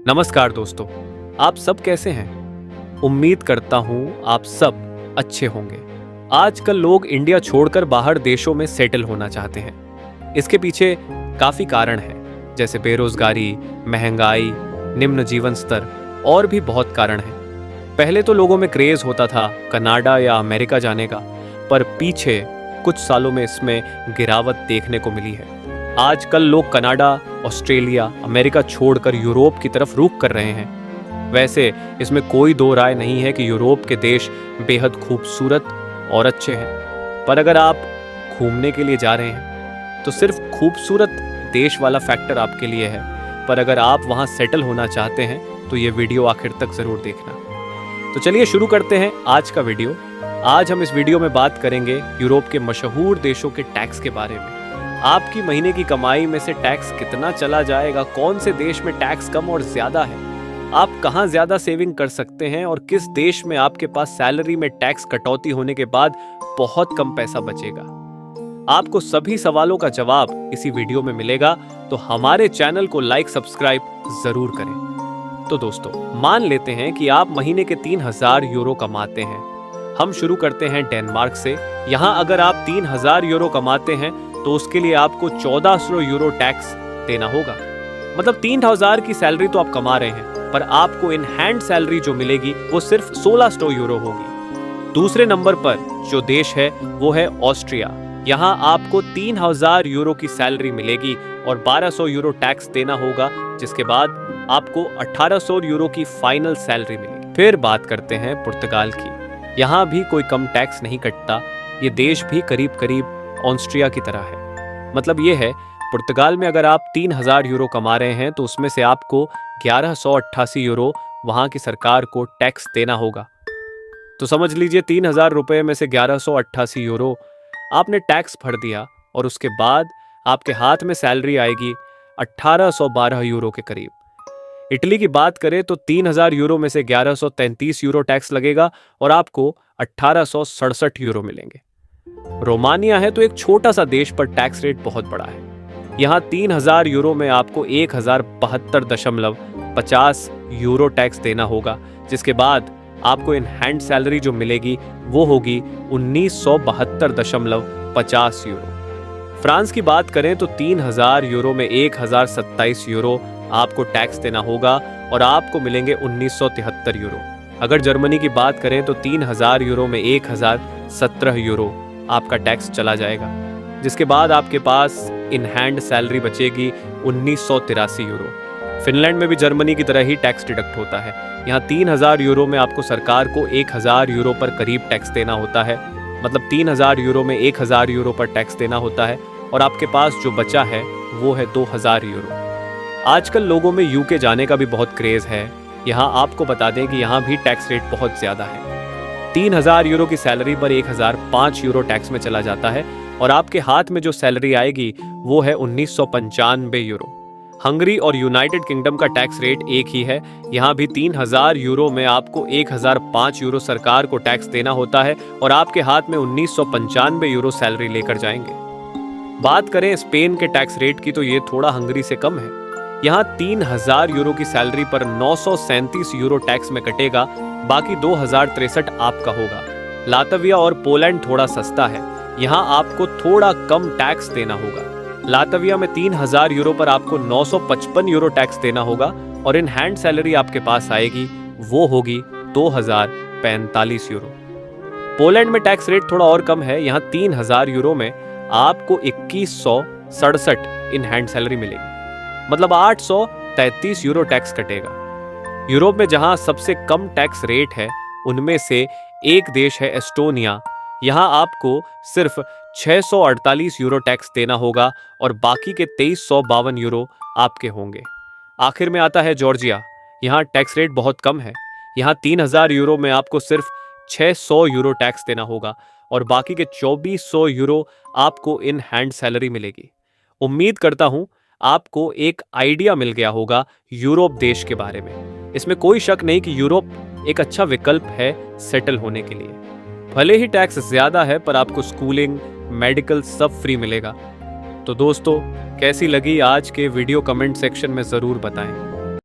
नमस्कार दोस्तों, आप सब कैसे हैं? उम्मीद करता हूँ आप सब अच्छे होंगे। आजकल लोग इंडिया छोड़कर बाहर देशों में सेटल होना चाहते हैं। इसके पीछे काफी कारण हैं, जैसे बेरोजगारी, महंगाई, निम्न जीवन स्तर और भी बहुत कारण हैं। पहले तो लोगों में क्रेज होता था कनाडा या अमेरिका जाने का, पर पीछे कुछ सालों में इसमें गिरावट देखने को मिली है। आजकल लोग कनाडा, ऑस्ट्रेलिया, अमेरिका छोड़कर यूरोप की तरफ रुख कर रहे हैं। वैसे इसमें कोई दो राय नहीं है कि यूरोप के देश बेहद खूबसूरत और अच्छे हैं, पर अगर आप घूमने के लिए जा रहे हैं तो सिर्फ खूबसूरत देश वाला फैक्टर आपके लिए है, पर अगर आप वहां सेटल होना चाहते हैं तो ये वीडियो आखिर तक जरूर देखना। तो चलिए शुरू करते हैं आज का वीडियो। आज हम इस वीडियो में बात करेंगे यूरोप के मशहूर देशों के टैक्स के बारे में। आपकी महीने की कमाई में से टैक्स कितना चला जाएगा, कौन से देश में टैक्स कम और ज्यादा है, आप कहां ज्यादा सेविंग कर सकते हैं और किस देश में आपके पास सैलरी में टैक्स कटौती होने के बाद बहुत कम पैसा बचेगा। आपको सभी सवालों का जवाब इसी वीडियो में मिलेगा, तो हमारे चैनल को लाइक सब्सक्राइब जरूर करें। तो दोस्तों, मान लेते हैं कि आप महीने के 3000 यूरो कमाते हैं। हम शुरू करते हैं डेनमार्क से। यहाँ अगर आप 3000 यूरो कमाते हैं तो उसके लिए आपको 1400 यूरो टैक्स देना होगा। मतलब 3000 की सैलरी तो आप कमा रहे हैं, पर आपको इन हैंड सैलरी जो मिलेगी वो सिर्फ 1600 यूरो होगी। दूसरे नंबर पर जो देश है वो है ऑस्ट्रिया। यहाँ आपको 3000 यूरो की सैलरी मिलेगी और 1200 यूरो टैक्स देना होगा, जिसके बाद आपको 1800 यूरो की फाइनल सैलरी मिलेगी। फिर बात करते हैं पुर्तगाल की। यहाँ भी कोई कम टैक्स नहीं कटता। ये देश भी करीब करीब ऑस्ट्रिया की तरह है। मतलब ये है, पुर्तगाल में अगर आप 3000 यूरो कमा रहे हैं तो उसमें से आपको 1188 यूरो वहां की सरकार को टैक्स देना होगा। तो समझ लीजिए 3000 रुपए में से 1188 यूरो आपने टैक्स भर दिया और उसके बाद आपके हाथ में सैलरी आएगी 1812 यूरो के करीब। इटली की बात करें तो 3000 यूरो में से 1133 यूरो टैक्स लगेगा और आपको 1867 यूरो मिलेंगे। रोमानिया है तो एक छोटा सा देश, पर टैक्स रेट बहुत बड़ा है। यहाँ 3000 यूरो में आपको 1072.50 यूरो टैक्स देना होगा, जिसके बाद आपको इन हैंड सैलरी जो मिलेगी वो होगी 1972.50 यूरो। फ्रांस की बात करें तो 3000 यूरो में 1027 यूरो आपको टैक्स देना होगा और आपको मिलेंगे 1973 यूरो। अगर जर्मनी की बात करें तो 3000 यूरो में 1017 यूरो आपका टैक्स चला जाएगा, जिसके बाद आपके पास इन हैंड सैलरी बचेगी 1983 यूरो। फिनलैंड में भी जर्मनी की तरह ही टैक्स डिडक्ट होता है। यहाँ 3000 यूरो में आपको सरकार को 1000 यूरो पर करीब टैक्स देना होता है। मतलब 3000 यूरो में 1000 यूरो पर टैक्स देना होता है और आपके पास जो बचा है वो है 2000 यूरो। आजकल लोगों में यूके जाने का भी बहुत क्रेज है। यहाँ आपको बता दें कि यहाँ भी टैक्स रेट बहुत ज्यादा है। 3000 यूरो की सैलरी पर 1005 यूरो टैक्स में चला जाता है और आपके हाथ में जो सैलरी आएगी वो है 1995 यूरो। हंगरी और यूनाइटेड किंगडम का टैक्स रेट एक ही है। यहाँ भी 3000 यूरो में आपको 1005 यूरो सरकार को टैक्स देना होता है और आपके हाथ में 1995 यूरो सैलरी लेकर जाएंगे। बात करें स्पेन के टैक्स रेट की तो ये थोड़ा हंगरी से कम है। यहाँ 3000 यूरो की सैलरी पर 937 यूरो टैक्स में कटेगा, बाकी 2063 आपका होगा। लातविया और पोलैंड थोड़ा सस्ता है। यहाँ आपको थोड़ा कम टैक्स देना होगा। लातविया में 3000 यूरो पर आपको 955 यूरो टैक्स देना होगा और इन हैंड सैलरी आपके पास आएगी वो होगी 2045 यूरो। पोलैंड में टैक्स रेट थोड़ा और कम है। यहाँ 3000 यूरो में आपको 2167 इन हैंड सैलरी मिलेगी। मतलब 833 यूरो टैक्स कटेगा। यूरोप में जहां सबसे कम टैक्स रेट है उनमें से एक देश है एस्टोनिया। यहां आपको सिर्फ 648 यूरो टैक्स देना होगा और बाकी के 2352 यूरो आपके होंगे। आखिर में आता है जॉर्जिया। यहां टैक्स रेट बहुत कम है। यहां 3000 यूरो में आपको सिर्फ 600 यूरो टैक्स देना होगा और बाकी के 2400 यूरो आपको इन हैंड सैलरी मिलेगी। उम्मीद करता हूं आपको एक आइडिया मिल गया होगा यूरोप देश के बारे में। इसमें कोई शक नहीं कि यूरोप एक अच्छा विकल्प है सेटल होने के लिए। भले ही टैक्स ज्यादा है, पर आपको स्कूलिंग, मेडिकल सब फ्री मिलेगा। तो दोस्तों, कैसी लगी आज के वीडियो कमेंट सेक्शन में जरूर बताएं।